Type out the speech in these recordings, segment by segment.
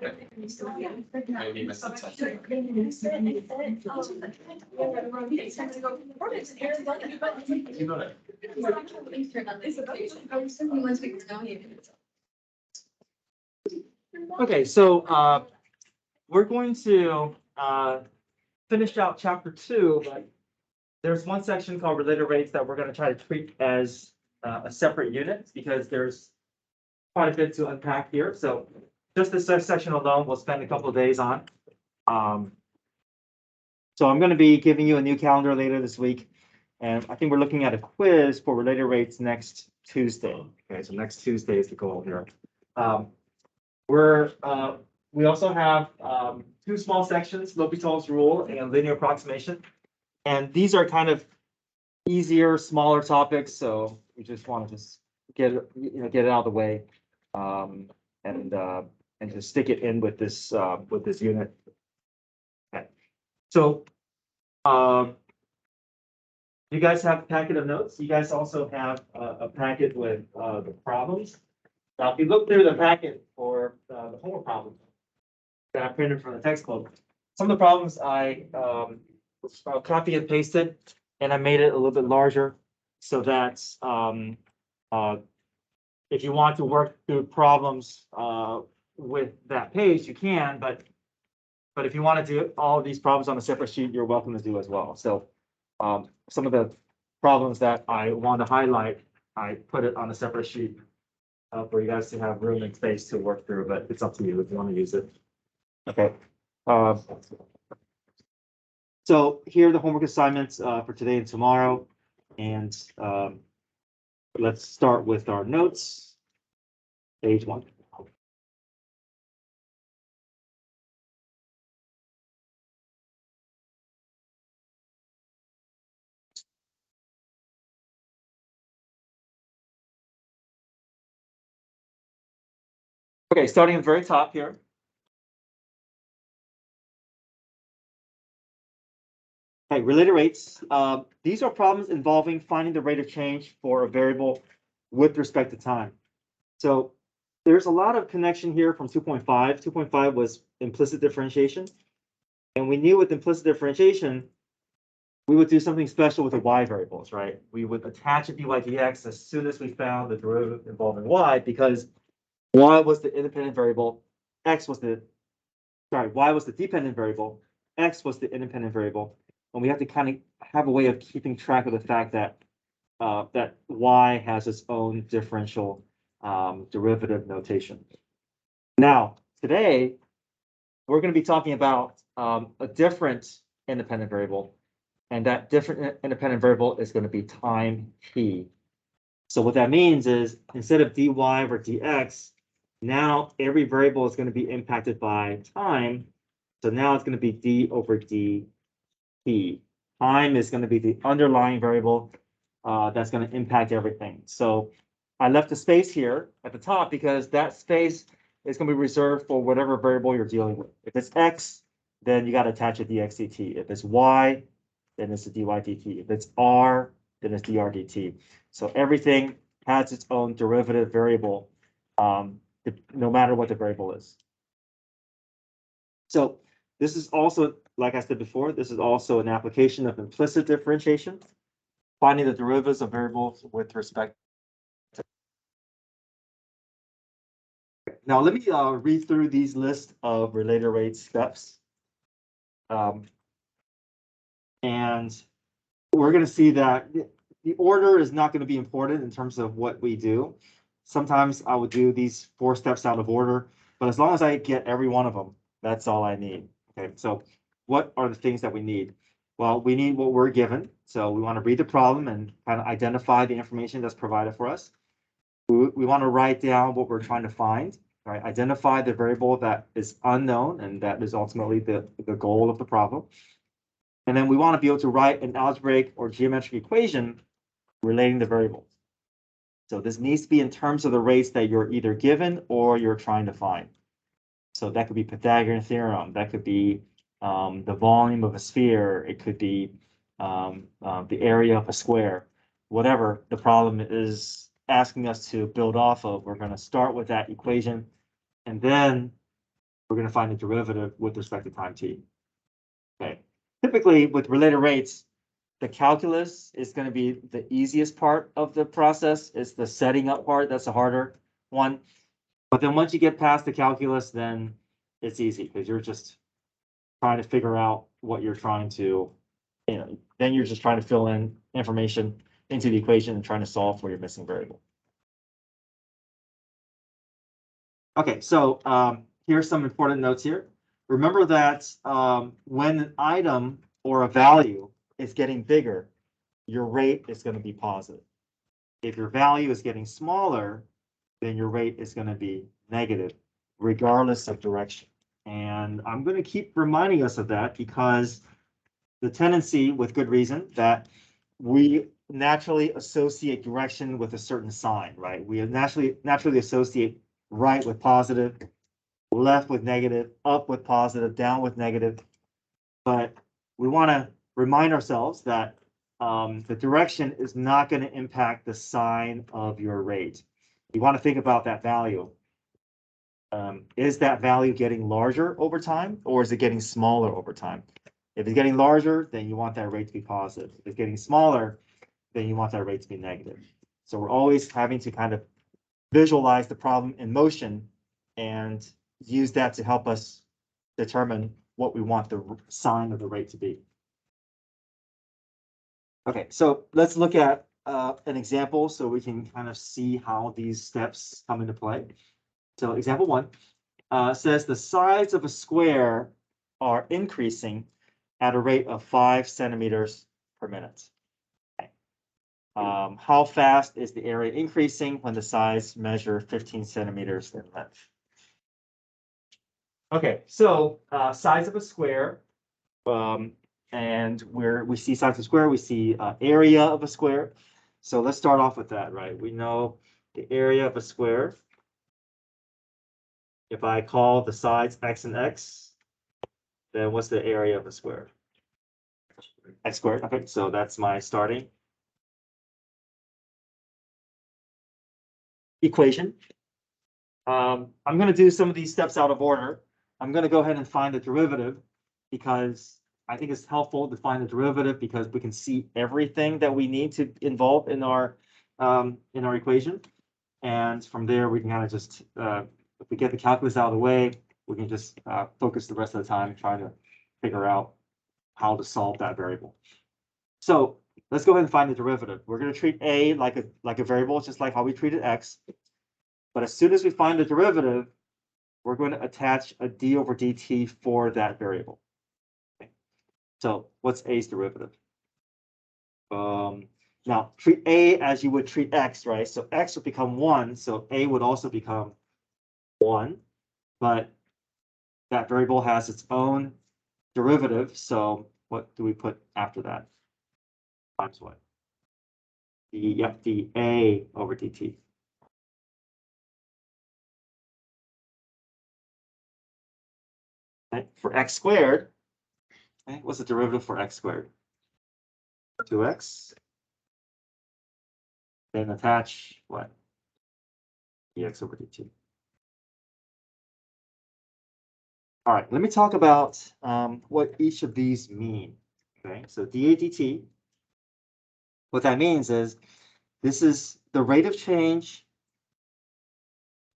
Maybe missed the touch. You know that. Okay, so we're going to finish out chapter 2, but there's one section called related rates that we're going to try to treat as a separate unit because there's quite a bit to unpack here. So just this section alone, we'll spend a couple of days on. So I'm going to be giving you a new calendar later this week, and I think we're looking at a quiz for related rates next Tuesday. Okay, so next Tuesday is the goal here. We also have 2 small sections, L'Hopital's rule and linear approximation. And these are kind of easier, smaller topics, so we just want to get it out of the way, and just stick it in with this unit. Okay. So you guys have a packet of notes. You guys also have a packet with the problems. Now, if you look through the packet for the homework problems that I printed from the textbook, some of the problems I copy and pasted, and I made it a little bit larger so that if you want to work through problems with that page, you can, but if you want to do all of these problems on a separate sheet, you're welcome to do as well. So some of the problems that I want to highlight, I put it on a separate sheet for you guys to have room and space to work through, but it's up to you if you want to use it. Okay. So here are the homework assignments for today and tomorrow, and let's start with our notes. Page 1. Okay, starting at the very top here. Okay, related rates. These are problems involving finding the rate of change for a variable with respect to time. So there's a lot of connection here from 2.5. 2.5 was implicit differentiation. And we knew with implicit differentiation, we would do something special with the y variables, right? We would attach a dy dx as soon as we found the derivative involving y, because y was the independent variable, y was the dependent variable, x was the independent variable. And we have to kind of have a way of keeping track of the fact that that y has its own differential derivative notation. Now, today, we're going to be talking about a different independent variable, and that different independent variable is going to be time t. So what that means is instead of dy over dx, now every variable is going to be impacted by time. So now it's going to be d over dt. Time is going to be the underlying variable that's going to impact everything. So I left a space here at the top because that space is going to be reserved for whatever variable you're dealing with. If it's x, then you got to attach a dx dt. If it's y, then it's a dy dt. If it's r, then it's dr dt. So everything has its own derivative variable, no matter what the variable is. So this is also, like I said before, this is also an application of implicit differentiation, finding the derivatives of variables with respect to. Now, let me read through these lists of related rate steps. And we're going to see that the order is not going to be important in terms of what we do. Sometimes I would do these 4 steps out of order, but as long as I get every one of them, that's all I need. Okay, so what are the things that we need? Well, we need what we're given. So we want to read the problem and kind of identify the information that's provided for us. We want to write down what we're trying to find, right? Identify the variable that is unknown, and that is ultimately the goal of the problem. And then we want to be able to write an algebraic or geometric equation relating the variables. So this needs to be in terms of the rates that you're either given or you're trying to find. So that could be Pythagorean Theorem. That could be the volume of a sphere. It could be the area of a square. Whatever the problem is asking us to build off of, we're going to start with that equation. And then we're going to find the derivative with respect to time t. Okay. Typically, with related rates, the calculus is going to be the easiest part of the process. It's the setting up part that's the harder one. But then once you get past the calculus, then it's easy because you're just trying to figure out what you're trying to, then you're just trying to fill in information into the equation and trying to solve for your missing variable. Okay, so here's some important notes here. Remember that when an item or a value is getting bigger, your rate is going to be positive. If your value is getting smaller, then your rate is going to be negative, regardless of direction. And I'm going to keep reminding us of that because the tendency, with good reason, that we naturally associate direction with a certain sign, right? We naturally associate right with positive, left with negative, up with positive, down with negative. But we want to remind ourselves that the direction is not going to impact the sign of your rate. You want to think about that value. Is that value getting larger over time, or is it getting smaller over time? If it's getting larger, then you want that rate to be positive. If it's getting smaller, then you want that rate to be negative. So we're always having to kind of visualize the problem in motion and use that to help us determine what we want the sign of the rate to be. Okay, so let's look at an example so we can kind of see how these steps come into play. So example 1 says the sides of a square are increasing at a rate of 5 centimeters per minute. Okay. How fast is the area increasing when the sides measure 15 centimeters in length? Okay, so sides of a square, and where we see sides of a square, we see area of a square. So let's start off with that, right? We know the area of a square. If I call the sides x and x, then what's the area of a square? X squared. Okay, so that's my starting equation. I'm going to do some of these steps out of order. I'm going to go ahead and find the derivative because I think it's helpful to find the derivative because we can see everything that we need to involve in our equation. And from there, we can kind of just, if we get the calculus out of the way, we can just focus the rest of the time trying to figure out how to solve that variable. So let's go ahead and find the derivative. We're going to treat a like a variable, just like how we treated x. But as soon as we find the derivative, we're going to attach a d over dt for that variable. Okay. So what's a's derivative? Now treat a as you would treat x, right? So x would become 1, so a would also become 1, but that variable has its own derivative. So what do we put after that? Times what? dA over dt. Okay. For x squared, okay, what's the derivative for x squared? 2x. Then attach what? dx over dt. All right, let me talk about what each of these mean. Okay, so dA dt, what that means is this is the rate of change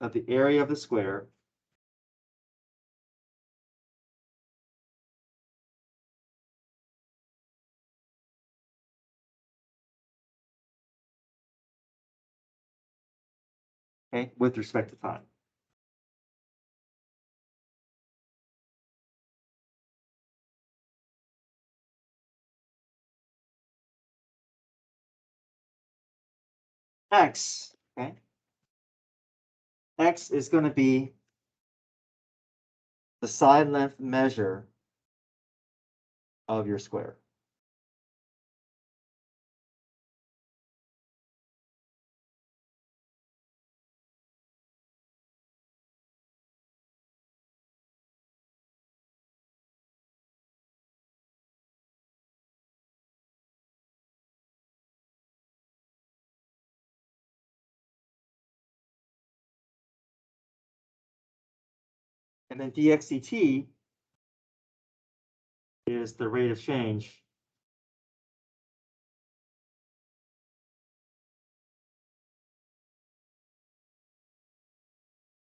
of the area of the square okay, with respect to time. X, okay? X is going to be the side length measure of your square. And then dx dt is the rate of change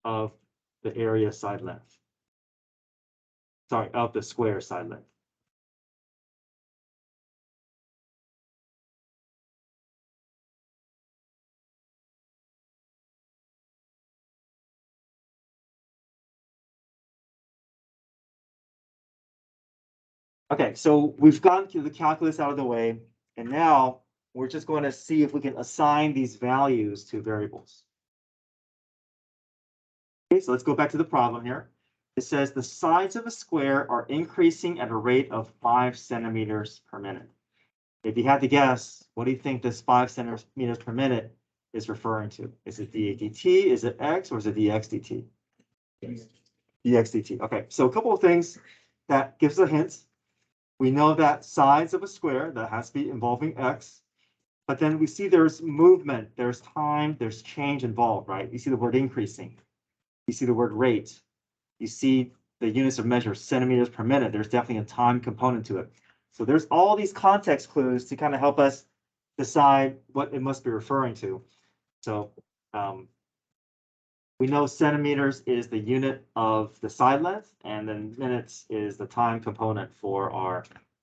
of the area side length. Sorry, of the square side length. Okay, so we've gotten the calculus out of the way, and now we're just going to see if we can assign these values to variables. Okay, so let's go back to the problem here. It says the sides of a square are increasing at a rate of 5 centimeters per minute. If you had to guess, what do you think this 5 centimeters per minute is referring to? Is it dA dt, is it x, or is it dx dt? Dx dt. Okay, so a couple of things that gives a hint. We know that sides of a square, that has to be involving x, but then we see there's movement, there's time, there's change involved, right? You see the word increasing. You see the word rate. You see the units of measure, centimeters per minute. There's definitely a time component to it. So there's all these context clues to kind of help us decide what it must be referring to. So we know centimeters is the unit of the side length, and then minutes is the time component for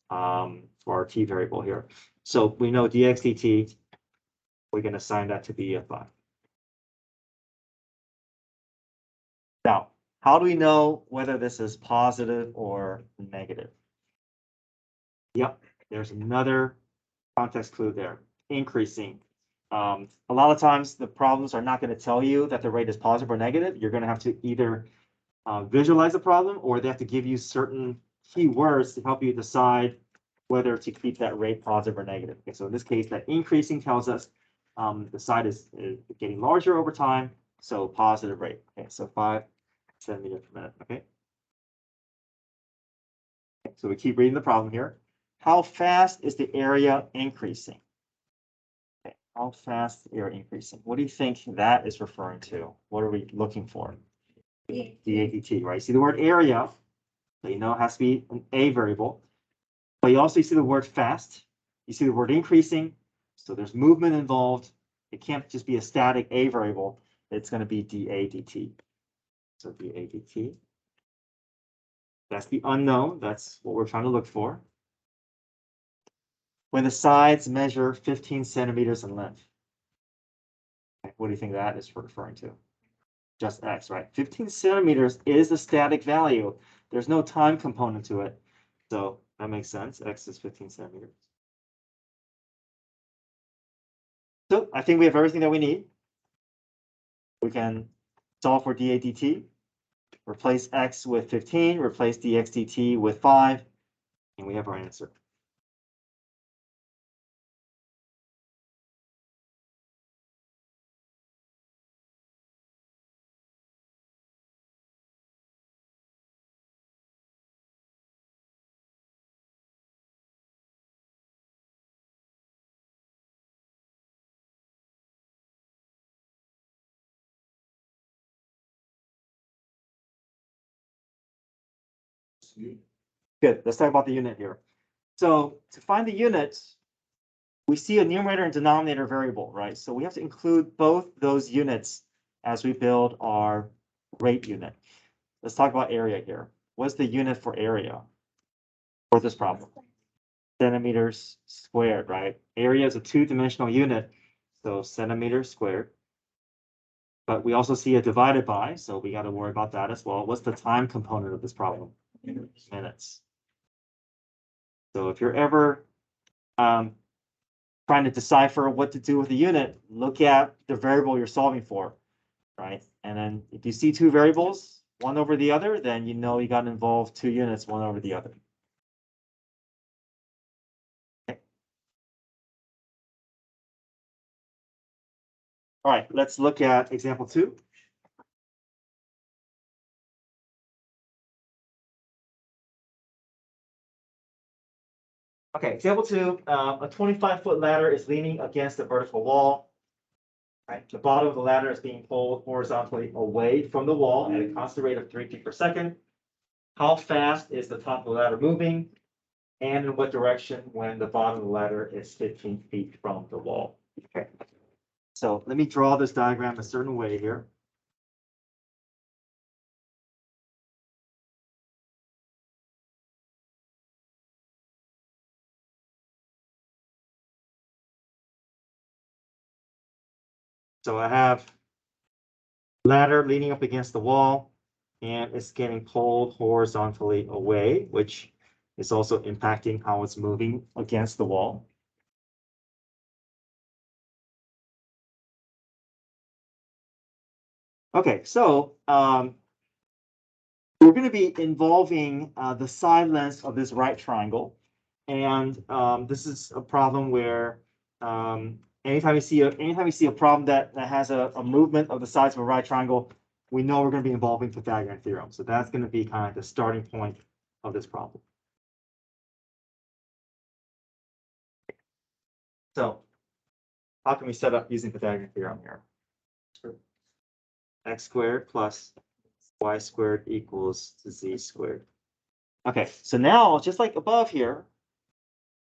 our t variable here. So we know dx dt, we can assign that to be a 5. Now, how do we know whether this is positive or negative? Yep, there's another context clue there, increasing. A lot of times the problems are not going to tell you that the rate is positive or negative. You're going to have to either visualize the problem, or they have to give you certain keywords to help you decide whether to keep that rate positive or negative. Okay, so in this case, that increasing tells us the side is getting larger over time, so positive rate. Okay, so 5 centimeters per minute. Okay. So we keep reading the problem here. How fast is the area increasing? Okay. How fast is the area increasing? What do you think that is referring to? What are we looking for? dA dt, right? See the word area, so you know it has to be an a variable. But you also see the word fast. You see the word increasing. So there's movement involved. It can't just be a static a variable. It's going to be dA dt. So dA dt. That's the unknown. That's what we're trying to look for. When the sides measure 15 centimeters in length. What do you think that is referring to? Just x, right? 15 centimeters is a static value. There's no time component to it. So that makes sense. X is 15 centimeters. So I think we have everything that we need. We can solve for dA dt, replace x with 15, replace dx dt with 5, and we have our answer. Good. Let's talk about the unit here. So to find the unit, we see a numerator and denominator variable, right? So we have to include both those units as we build our rate unit. Let's talk about area here. What's the unit for area for this problem? Centimeters squared, right? Area is a two-dimensional unit, so centimeters squared. But we also see a divided by, so we got to worry about that as well. What's the time component of this problem? Minutes. So if you're ever trying to decipher what to do with a unit, look at the variable you're solving for, right? And then if you see two variables, one over the other, then you know you got to involve two units, one over the other. Okay. All right, let's look at example 2. Okay, example 2, a 25-foot ladder is leaning against a vertical wall. Right? The bottom of the ladder is being pulled horizontally away from the wall at a constant rate of 3 feet per second. How fast is the top of the ladder moving? And in what direction when the bottom of the ladder is 15 feet from the wall? Okay. So let me draw this diagram a certain way here. So I have ladder leaning up against the wall, and it's getting pulled horizontally away, which is also impacting how it's moving against the wall. Okay, so we're going to be involving the side lengths of this right triangle. And this is a problem where anytime you see a problem that has a movement of the sides of a right triangle, we know we're going to be involving Pythagorean theorem. So that's going to be kind of the starting point of this problem. So how can we set up using Pythagorean theorem here? X squared plus y squared equals z squared. Okay, so now just like above here,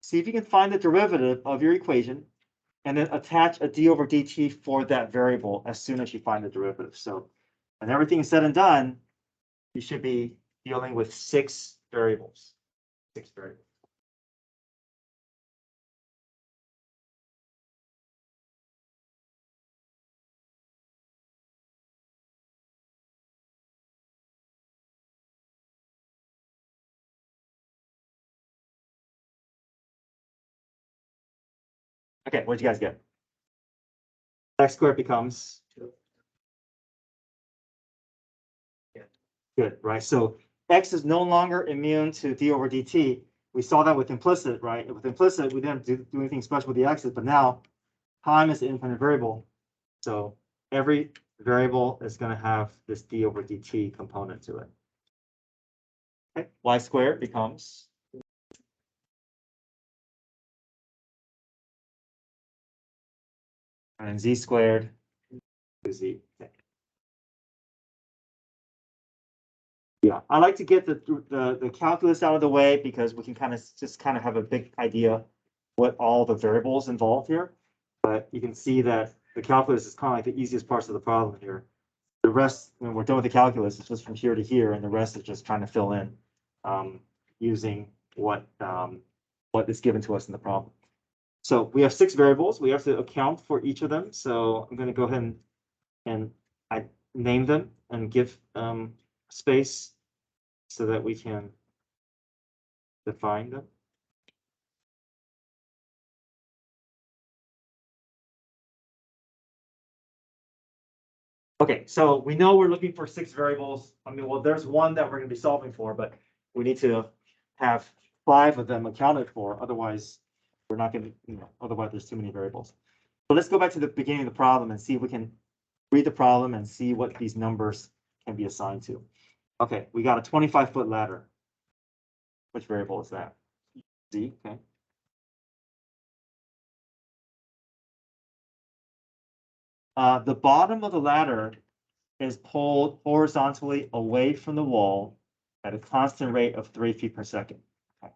see if you can find the derivative of your equation and then attach a d over dt for that variable as soon as you find the derivative. So when everything is said and done, you should be dealing with 6 variables. 6 variables. Okay, what'd you guys get? X squared becomes 2. Good, right? So x is no longer immune to d over dt. We saw that with implicit, right? With implicit, we didn't do anything special with the x's, but now time is the independent variable. So every variable is going to have this d over dt component to it. Okay, y squared becomes and z squared is z. Okay. Yeah, I like to get the calculus out of the way because we can kind of have a big idea what all the variables involved here. But you can see that the calculus is kind of like the easiest parts of the problem here. The rest, when we're done with the calculus, it's just from here to here, and the rest is just trying to fill in using what is given to us in the problem. So we have 6 variables. We have to account for each of them. So I'm going to go ahead and I name them and give space so that we can define them. Okay, so we know we're looking for 6 variables. I mean, well, there's one that we're going to be solving for, but we need to have 5 of them accounted for. Otherwise, we're not going to, otherwise there's too many variables. So let's go back to the beginning of the problem and see if we can read the problem and see what these numbers can be assigned to. Okay, we got a 25-foot ladder. Which variable is that? Z, okay. The bottom of the ladder is pulled horizontally away from the wall at a constant rate of 3 feet per second. Okay.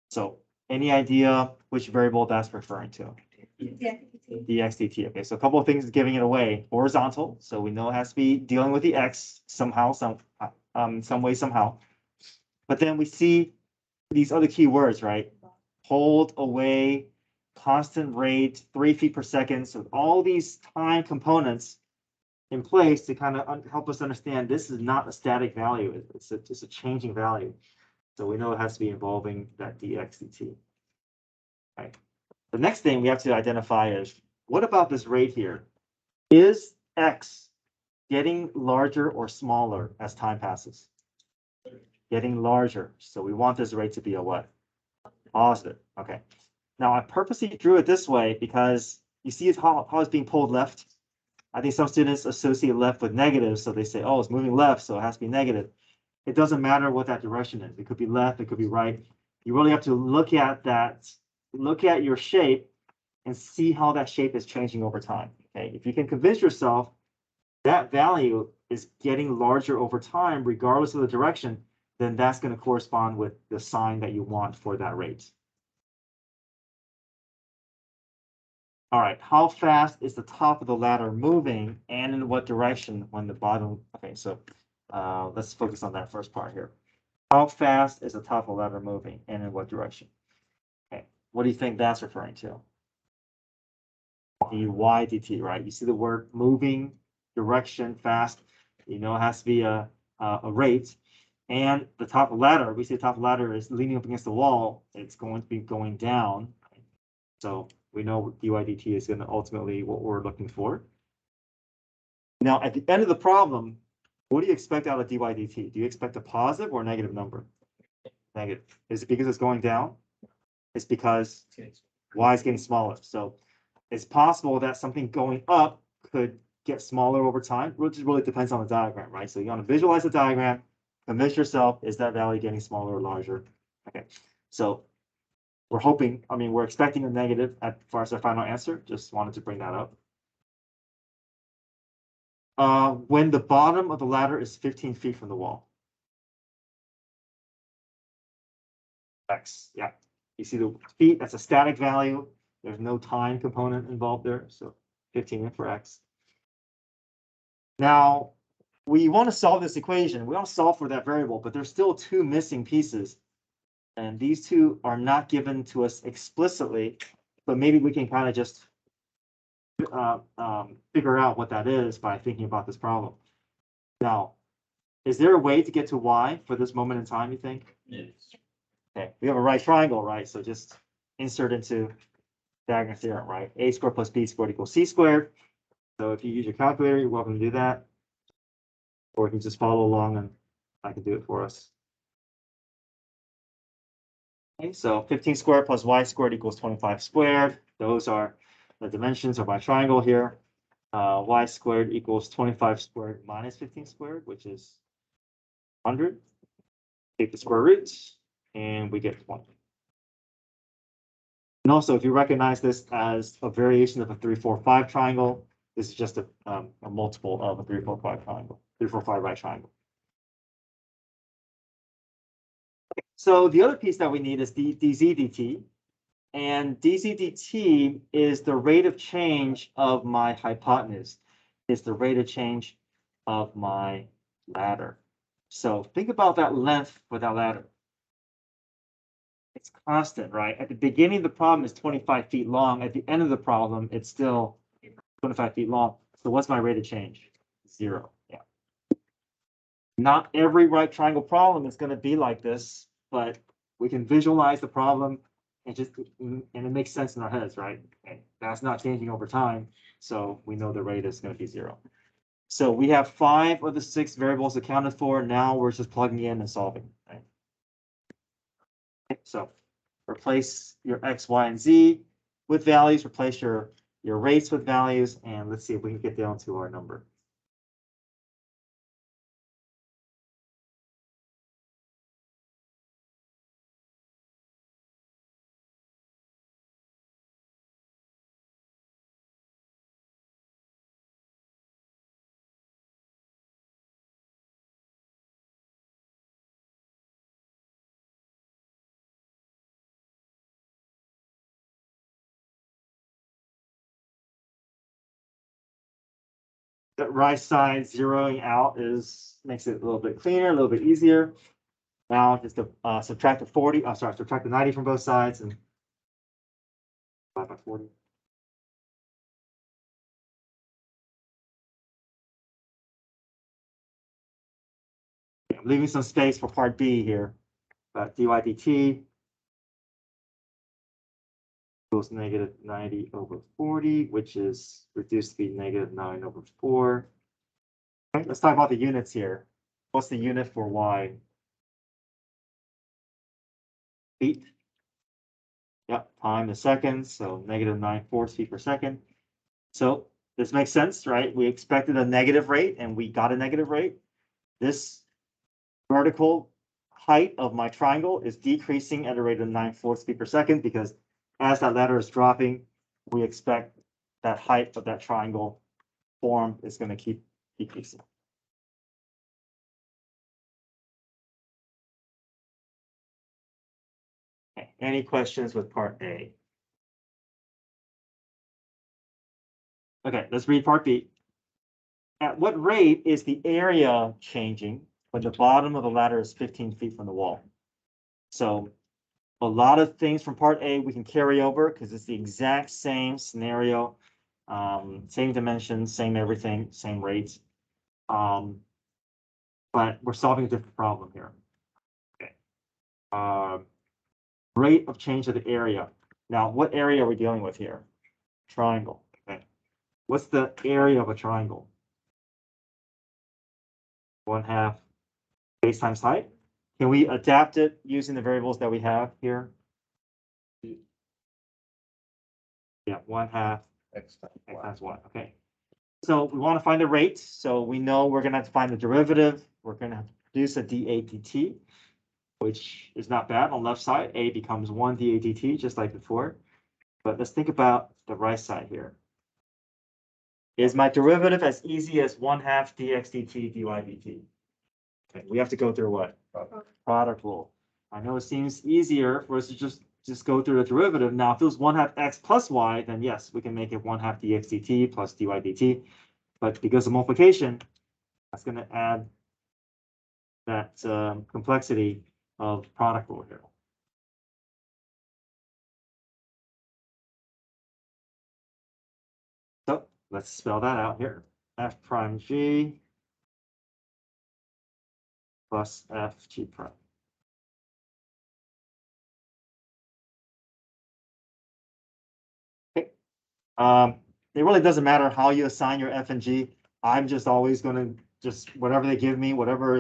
So any idea which variable that's referring to? Dx dt. Okay, so a couple of things giving it away. Horizontal, so we know it has to be dealing with the x somehow, some way, somehow. But then we see these other key words, right? Pulled away, constant rate, 3 feet per second. So all these time components in place to kind of help us understand this is not a static value. It's just a changing value. So we know it has to be involving that dx dt. Right. The next thing we have to identify is, what about this rate here? Is x getting larger or smaller as time passes? Getting larger. So we want this rate to be a what? Positive. Okay. Now I purposely drew it this way because you see how it's being pulled left. I think some students associate left with negative, so they say, oh, it's moving left, so it has to be negative. It doesn't matter what that direction is. It could be left, it could be right. You really have to look at your shape and see how that shape is changing over time. Okay, if you can convince yourself that value is getting larger over time, regardless of the direction, then that's going to correspond with the sign that you want for that rate. All right, how fast is the top of the ladder moving and in what direction when the bottom? Okay, so let's focus on that first part here. How fast is the top of the ladder moving and in what direction? Okay, what do you think that's referring to? dy dt, right? You see the word moving, direction, fast. You know it has to be a rate. And the top of the ladder, we see the top of the ladder is leaning up against the wall. It's going to be going down. So we know dy dt is going to ultimately what we're looking for. Now, at the end of the problem, what do you expect out of dy dt? Do you expect a positive or a negative number? Negative. Is it because it's going down? It's because y is getting smaller. So it's possible that something going up could get smaller over time, which really depends on the diagram, right? So you want to visualize the diagram, convince yourself, is that value getting smaller or larger? Okay, so we're hoping, we're expecting a negative as far as our final answer. Just wanted to bring that up. When the bottom of the ladder is 15 feet from the wall. X, yeah. You see the feet, that's a static value. There's no time component involved there, so 15 for x. Now, we want to solve this equation. We want to solve for that variable, but there's still two missing pieces. And these two are not given to us explicitly, but maybe we can kind of just figure out what that is by thinking about this problem. Now, is there a way to get to y for this moment in time, you think? Yes. Okay, we have a right triangle, right? So just insert into Pythagorean theorem, right? A squared plus b squared equals c squared. So if you use your calculator, you're welcome to do that. Or you can just follow along and I can do it for us. Okay, so 15 squared plus y squared equals 25 squared. Those are the dimensions of my triangle here. Y squared equals 25 squared minus 15 squared, which is 100. Take the square roots, and we get 20. And also, if you recognize this as a variation of a 3, 4, 5 triangle, this is just a multiple of a 3, 4, 5 triangle, 3, 4, 5 right triangle. So the other piece that we need is dz dt. And dz dt is the rate of change of my hypotenuse. It's the rate of change of my ladder. So think about that length for that ladder. It's constant, right? At the beginning of the problem, it's 25 feet long. At the end of the problem, it's still 25 feet long. So what's my rate of change? 0. Yeah. Not every right triangle problem is going to be like this, but we can visualize the problem and it makes sense in our heads, right? Okay. That's not changing over time. So we know the rate is going to be 0. So we have 5 of the 6 variables accounted for. Now we're just plugging in and solving, right? So replace your x, y, and z with values, replace your rates with values, and let's see if we can get down to our number. That right side zeroing out makes it a little bit cleaner, a little bit easier. Now just to subtract the 40, subtract the 90 from both sides and divide by 40. I'm leaving some space for part B here. Dy dt equals negative 90 over 40, which is reduced to be negative 9 over 4. Okay, let's talk about the units here. What's the unit for y? Feet. Yep, time is seconds, so negative 9/4 feet per second. So this makes sense, right? We expected a negative rate and we got a negative rate. This vertical height of my triangle is decreasing at a rate of 9/4 feet per second because as that ladder is dropping, we expect that height of that triangle form is going to keep decreasing. Okay. Any questions with part A? Okay, let's read part B. At what rate is the area changing when the bottom of the ladder is 15 feet from the wall? So a lot of things from part A we can carry over because it's the exact same scenario, same dimensions, same everything, same rates. But we're solving a different problem here. Okay. Rate of change of the area. Now, what area are we dealing with here? Triangle. Okay. What's the area of a triangle? 1/2 base times height. Can we adapt it using the variables that we have here? Yeah, 1/2 X times y. Okay. So we want to find the rate. So we know we're going to have to find the derivative. We're going to have to produce a dA dt, which is not bad. On the left side, a becomes 1 dA dt, just like before. But let's think about the right side here. Is my derivative as easy as 1/2 dx dt dy dt? Okay, we have to go through what? Product rule. I know it seems easier for us to just go through the derivative. Now, if it was 1/2 x plus y, then yes, we can make it 1/2 dx dt plus dy dt. But because of multiplication, that's going to add that complexity of product rule here. So let's spell that out here. F prime g plus f g prime. Okay. It really doesn't matter how you assign your f and g. I'm just always going to just whatever they give me, whatever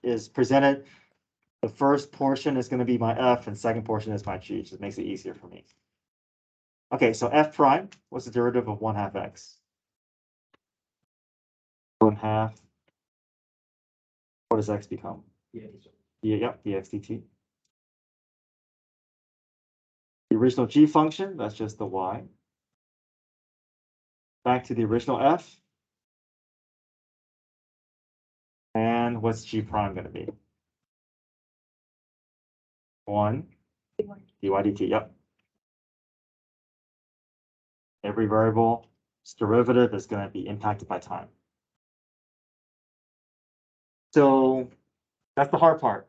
is presented. The first portion is going to be my f, and second portion is my g. It just makes it easier for me. Okay, so f prime. What's the derivative of 1/2 x? 1/2. What does x become? Yeah, yep, dx dt. The original g function, that's just the y. Back to the original f. And what's g prime going to be? 1 dy dt, yep. Every variable's derivative is going to be impacted by time. So that's the hard part.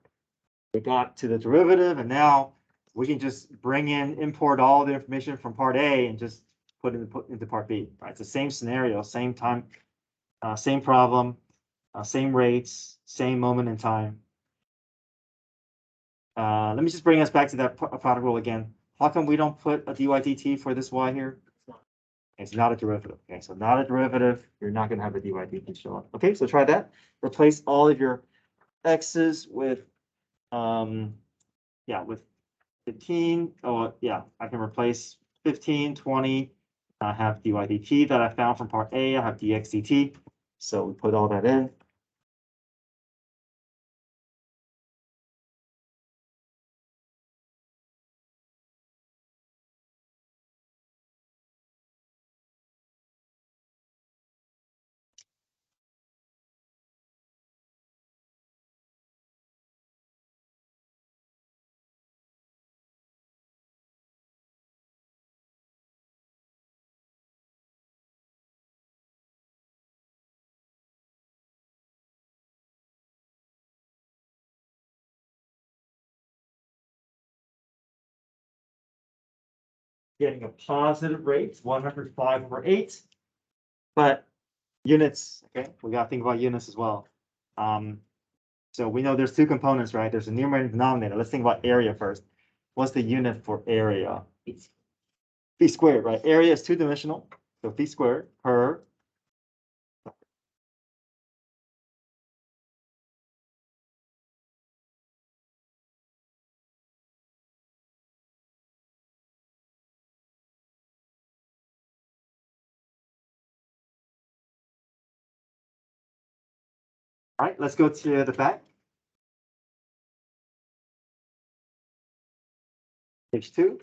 We got to the derivative, and now we can just import all the information from part A and just put into part B. Right? It's the same scenario, same time, same problem, same rates, same moment in time. Let me just bring us back to that product rule again. How come we don't put a dy dt for this y here? It's not a derivative. Okay, so not a derivative. You're not going to have a dy dt show up. Okay, so try that. Replace all of your x's with, with 15. Oh, yeah, I can replace 15, 20. I have dy dt that I found from part A. I have dx dt. So we put all that in. Getting a positive rate, 105/8. But units, okay, we got to think about units as well. So we know there's two components, right? There's a numerator and denominator. Let's think about area first. What's the unit for area? Feet squared, right? Area is two-dimensional, so feet squared per. All right, let's go to the back. Page 2.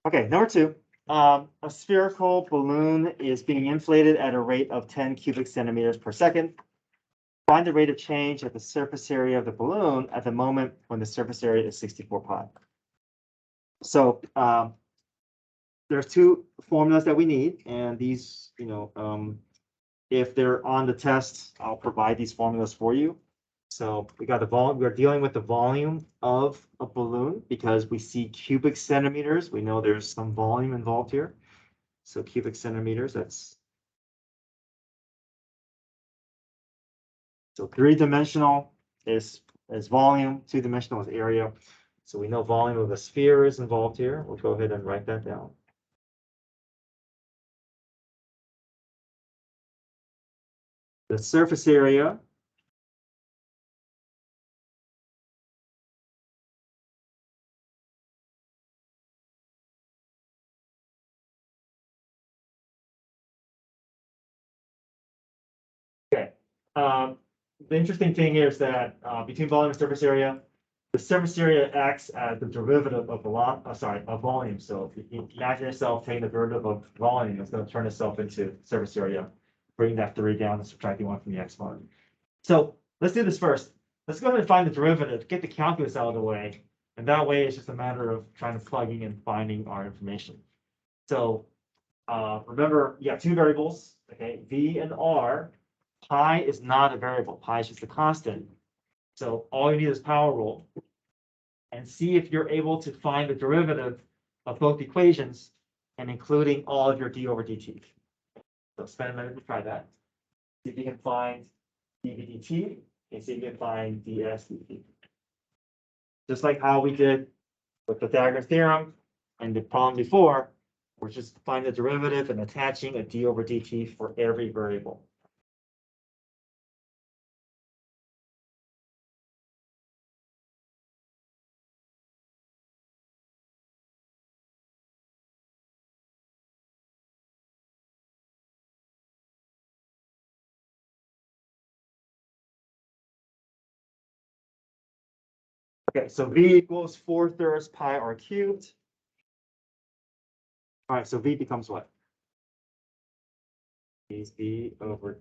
Okay, number two, a spherical balloon is being inflated at a rate of 10 cubic centimeters per second. Find the rate of change at the surface area of the balloon at the moment when the surface area is 64 pi. So there's two formulas that we need, and these, if they're on the test, I'll provide these formulas for you. So we got the volume, we're dealing with the volume of a balloon because we see cubic centimeters. We know there's some volume involved here. So cubic centimeters, that's so three-dimensional is volume, two-dimensional is area. So we know volume of a sphere is involved here. We'll go ahead and write that down. The surface area the interesting thing here is that between volume and surface area, the surface area acts as the derivative of volume. So if you imagine yourself taking the derivative of volume, it's going to turn itself into surface area, bring that 3 down and subtracting 1 from the exponent. So let's do this first. Let's go ahead and find the derivative, get the calculus out of the way, and that way it's just a matter of trying to plug in and finding our information. So remember, you have two variables, okay, v and r. Pi is not a variable. Pi is just a constant. So all you need is power rule and see if you're able to find the derivative of both equations and including all of your d over dt. So spend a minute to try that. See if you can find dv dt and see if you can find ds dt. Just like how we did with the Pythagorean theorem and the problem before, we're just find the derivative and attaching a d over dt for every variable. Okay, so v equals 4/3 pi r cubed. All right, so v becomes what? Is v over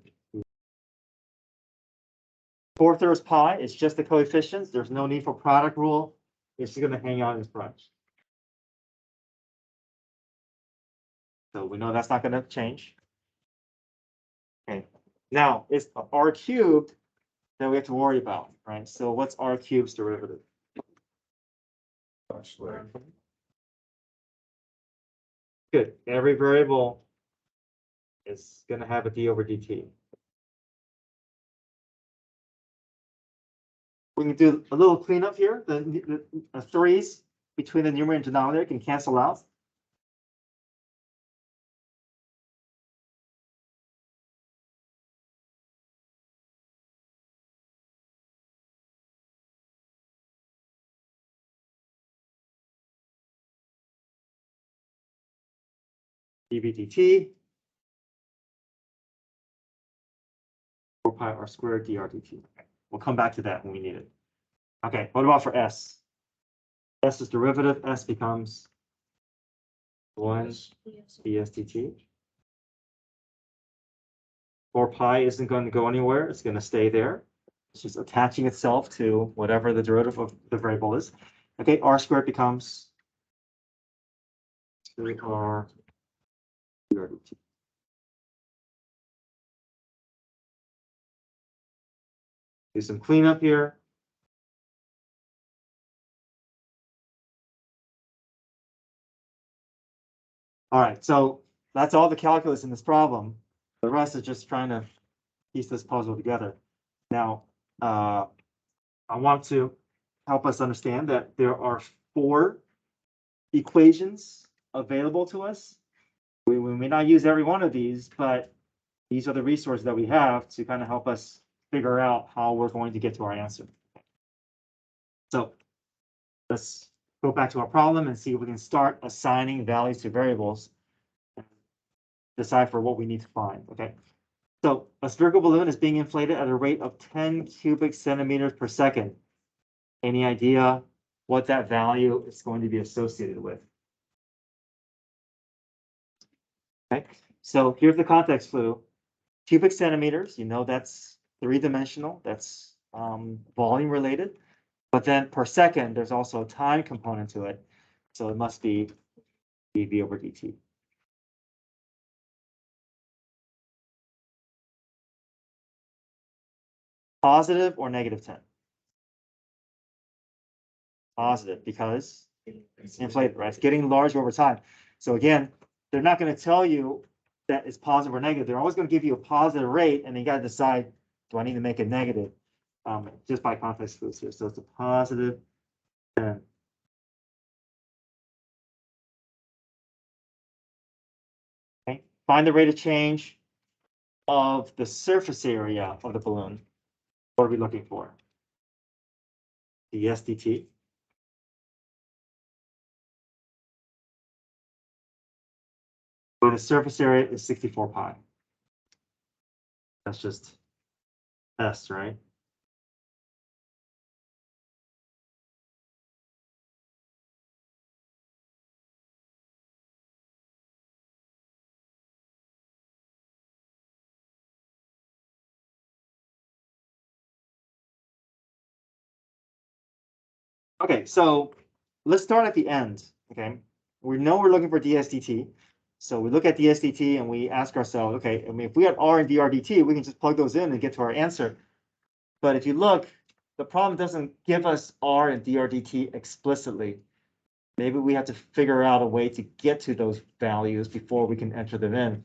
4/3 pi is just the coefficients. There's no need for product rule. It's going to hang out in this branch. So we know that's not going to change. Okay, now it's r cubed that we have to worry about, right? So what's r cubed's derivative? R squared. Good. Every variable is going to have a d over dt. We can do a little cleanup here. The 3's between the numerator and denominator can cancel out. dv dt. 4 pi r squared dr dt. We'll come back to that when we need it. Okay, what about for s? S is derivative. S becomes 1 ds dt. 4 pi isn't going to go anywhere. It's going to stay there. It's just attaching itself to whatever the derivative of the variable is. Okay, r squared becomes 3r dr dt. Do some cleanup here. All right, so that's all the calculus in this problem. The rest is just trying to piece this puzzle together. Now, I want to help us understand that there are 4 equations available to us. We may not use every one of these, but these are the resources that we have to kind of help us figure out how we're going to get to our answer. So let's go back to our problem and see if we can start assigning values to variables and decipher what we need to find. Okay. So a spherical balloon is being inflated at a rate of 10 cubic centimeters per second. Any idea what that value is going to be associated with? Okay, so here's the context clue. Cubic centimeters, you know that's three-dimensional, that's volume related. But then per second, there's also a time component to it. So it must be dV over dt. Positive or negative 10? Positive, because it's inflated, right? It's getting larger over time. So again, they're not going to tell you that it's positive or negative. They're always going to give you a positive rate, and you got to decide, do I need to make it negative? Just by context clues here. So it's a positive 10. Okay. Find the rate of change of the surface area of the balloon. What are we looking for? The SDT. Where the surface area is 64 pi. That's just S, right? Okay, so let's start at the end. Okay, we know we're looking for dsdt. So we look at dsdt and we ask ourselves, okay, I mean, if we had r and drdt, we can just plug those in and get to our answer. But if you look, the problem doesn't give us r and drdt explicitly. Maybe we have to figure out a way to get to those values before we can enter them in.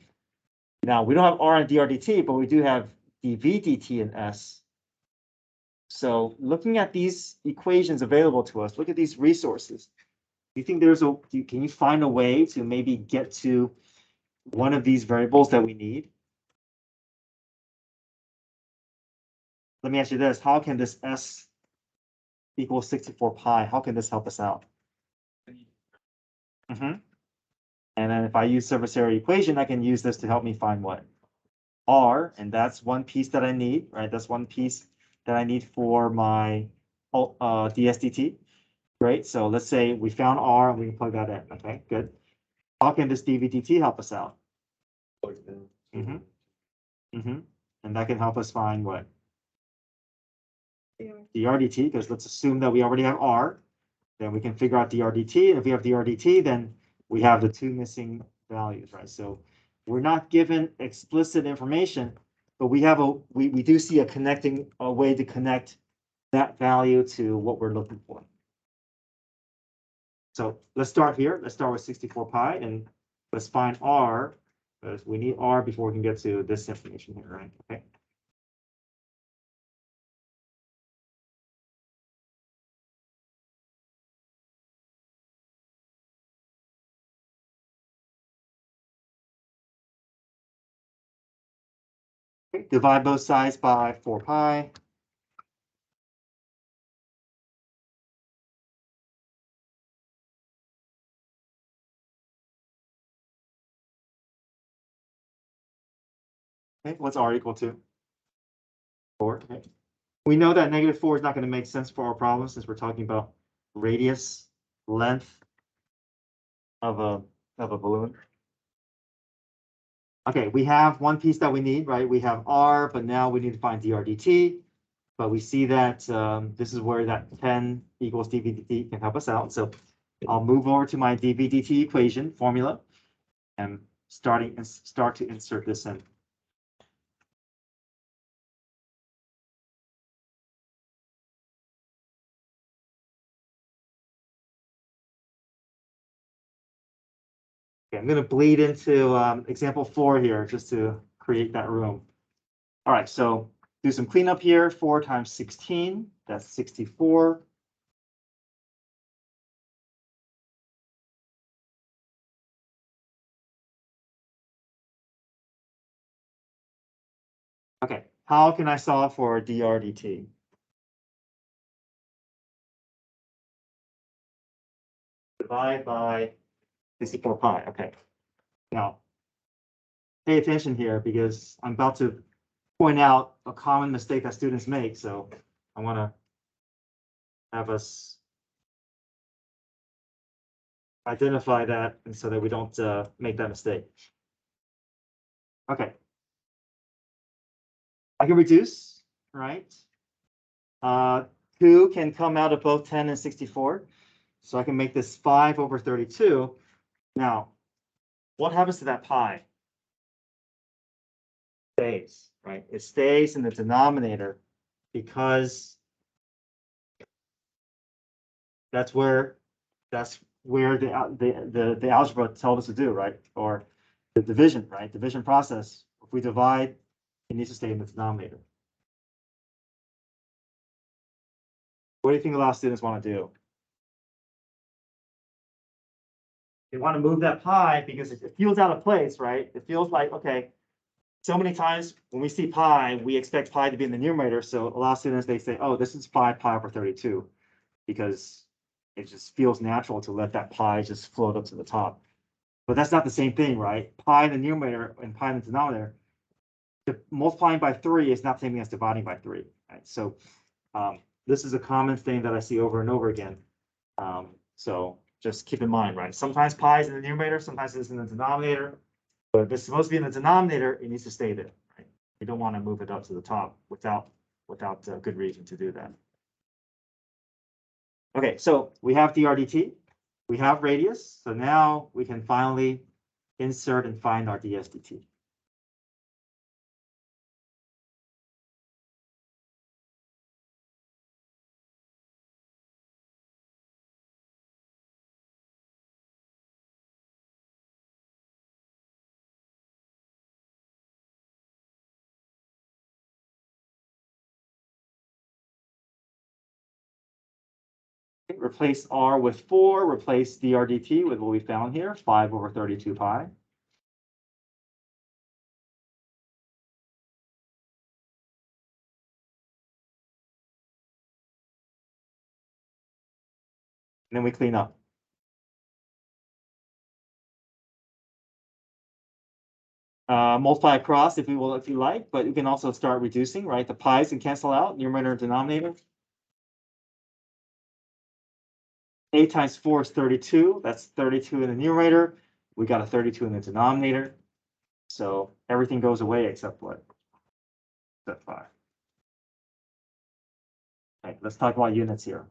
Now, we don't have r and drdt, but we do have dv dt and s. So looking at these equations available to us, look at these resources. Do you think can you find a way to maybe get to one of these variables that we need? Let me ask you this, how can this S equal 64 pi? How can this help us out? And then if I use surface area equation, I can use this to help me find what? R, and that's one piece that I need, right? That's one piece that I need for my dsdt. Great, so let's say we found R and we can plug that in. Okay, good. How can this dv dt help us out? And that can help us find what? drdt, because let's assume that we already have R. Then we can figure out drdt. And if we have drdt, then we have the two missing values, right? So we're not given explicit information, but we have we do see a way to connect that value to what we're looking for. So let's start here. Let's start with 64 pi and let's find R, because we need R before we can get to this information here, right? Okay. Okay. Divide both sides by 4 pi. Okay, what's R equal to? 4. Okay. We know that -4 is not going to make sense for our problem since we're talking about radius, length of a balloon. Okay, we have one piece that we need, right? We have R, but now we need to find drdt. But we see that this is where that 10 equals dv dt can help us out. So I'll move over to my dv dt equation formula and start to insert this in. Okay, I'm going to bleed into example 4 here just to create that room. All right, so do some cleanup here. 4 times 16, that's 64. Okay, how can I solve for drdt? Divide by 64 pi. Okay, now pay attention here because I'm about to point out a common mistake that students make. So I want to have us identify that and so that we don't make that mistake. Okay. I can reduce, right? 2 can come out of both 10 and 64. So I can make this 5 over 32. Now, what happens to that pi? Stays, right? It stays in the denominator because that's where the algebra tells us to do, right? Or the division, right? Division process. If we divide, it needs to stay in the denominator. What do you think a lot of students want to do? They want to move that pi because it feels out of place, right? It feels like, okay, so many times when we see pi, we expect pi to be in the numerator. So a lot of students, they say, oh, this is 5 pi over 32, because it just feels natural to let that pi just float up to the top. But that's not the same thing, right? Pi in the numerator and pi in the denominator, multiplying by 3 is not the same thing as dividing by 3, right? So this is a common thing that I see over and over again. So just keep in mind, right? Sometimes pi is in the numerator, sometimes it's in the denominator. But if it's supposed to be in the denominator, it needs to stay there, right? You don't want to move it up to the top without a good reason to do that. Okay, so we have drdt, we have radius, so now we can finally insert and find our ds dt. Replace r with 4, replace drdt with what we found here, 5 over 32 pi. And then we clean up. Multiply across if you like, but you can also start reducing, right? The pi's can cancel out, numerator and denominator. 8 times 4 is 32. That's 32 in the numerator. We got a 32 in the denominator. So everything goes away except what? Except 5. Okay, let's talk about units here.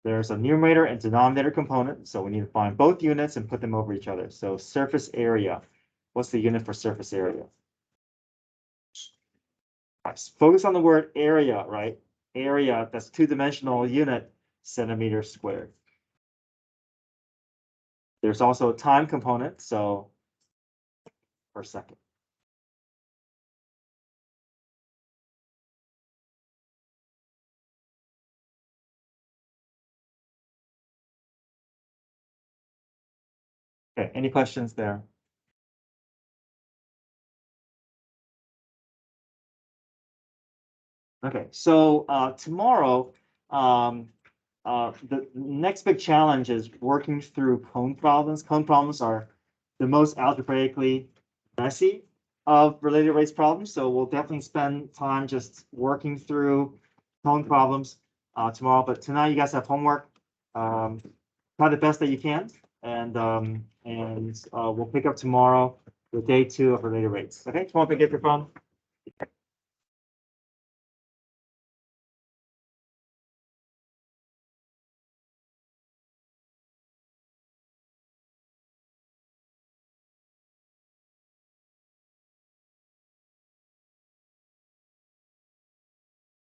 There's a numerator and denominator component, so we need to find both units and put them over each other. So surface area. What's the unit for surface area? Right, focus on the word area, right? Area, that's two-dimensional unit, centimeters squared. There's also a time component, so per second. Okay, any questions there? Okay, so tomorrow, the next big challenge is working through cone problems. Cone problems are the most algebraically messy of related rates problems. So we'll definitely spend time just working through cone problems tomorrow. But tonight you guys have homework. Try the best that you can, and we'll pick up tomorrow with day 2 of related rates. Okay, come on, pick up your phone.